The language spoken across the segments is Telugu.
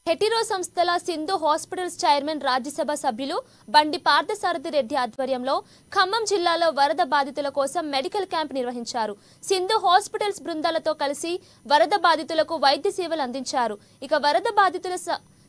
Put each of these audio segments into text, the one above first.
హెటిరో సంస్థల సింధు హాస్పిటల్స్ చైర్మన్ రాజ్యసభ సభ్యులు బండి పార్థసారథి రెడ్డి ఆధ్వర్యంలో ఖమ్మం జిల్లాలో వరద బాధితుల కోసం మెడికల్ క్యాంప్ నిర్వహించారు. సింధు హాస్పిటల్స్ బృందాలతో కలిసి వరద బాధితులకు వైద్య సేవలు అందించారు. ఇక వరద బాధితుల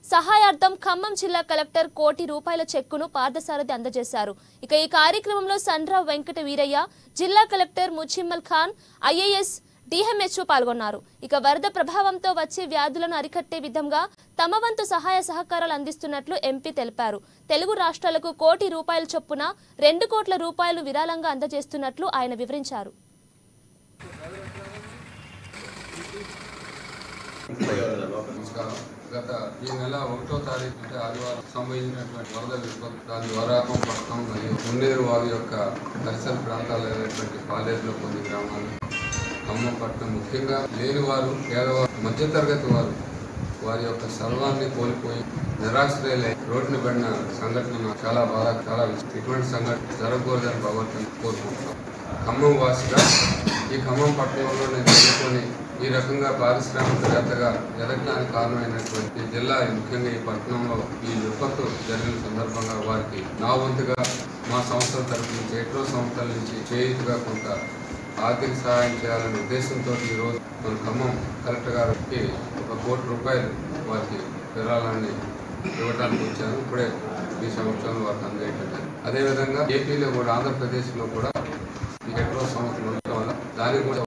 సహాయార్థం ఖమ్మం జిల్లా కలెక్టర్ ₹1,00,00,000 చెక్కును పార్థసారథి అందజేశారు. ఇక ఈ కార్యక్రమంలో సండ్ర వెంకట వీరయ్య, జిల్లా కలెక్టర్ ముజిమ్మల్ ఖాన్, IAS DMHO పాల్గొన్నారు. ఇక వరద ప్రభావంతో వచ్చే వ్యాధులను అరికట్టే విధంగా తమ వంతు సహాయ సహకారాలు అందిస్తున్నట్లు ఎంపీ తెలిపారు. తెలుగు రాష్ట్రాలకు ₹1,00,00,000 చొప్పున ₹2 కోట్ల విరాళంగా అందజేస్తున్నట్లు ఆయన వివరించారు. గత ఈ నెల 1వ తారీఖు అంటే ఆదివారం సంభవించినటువంటి వరద విపత్తు దాని వరాకం పట్టణం మరియు మున్నేరు వారి యొక్క పరిసర ప్రాంతాలైనటువంటి పాలేరులో కొన్ని గ్రామాలు, ఖమ్మం పట్టణం ముఖ్యంగా లేని వారు, పేదవారు, మధ్యతరగతి వారు వారి యొక్క సర్వాన్ని కోల్పోయి నిరాశ్రయులై రోడ్డుని పడిన సంఘటన చాలా బాగా ఇటువంటి సంఘటన జరగకూడదని భగవంతుని కోరుకుంటున్నాం. ఖమ్మం వాసిగా ఈ ఖమ్మం పట్టణంలో నేను చదువుకొని ఈ రకంగా పారిశ్రామికవేత్తగా ఎదగడానికి కారణమైనటువంటి జిల్లా, ముఖ్యంగా ఈ పట్టణంలో ఈ విపత్తు జరిగిన సందర్భంగా వారికి నా వంతుగా మా సంస్థల తరఫు నుంచి హెటిరో సంస్థల నుంచి చేయూతగా కొంత ఆర్థిక సహాయం చేయాలనే ఉద్దేశంతో ఈరోజు మన ఖమ్మం కలెక్టర్ గారికి ₹1 కోటి వారికి విరాళాన్ని ఇవ్వడానికి వచ్చాను. ఇప్పుడే ఈ సంవత్సరంలో వారికి అందజేయటం. అదేవిధంగా ఏపీలో కూడా, ఆంధ్రప్రదేశ్లో కూడా ఈ హెటిరో సంస్థలు ఉండటం వల్ల దానికి కూడా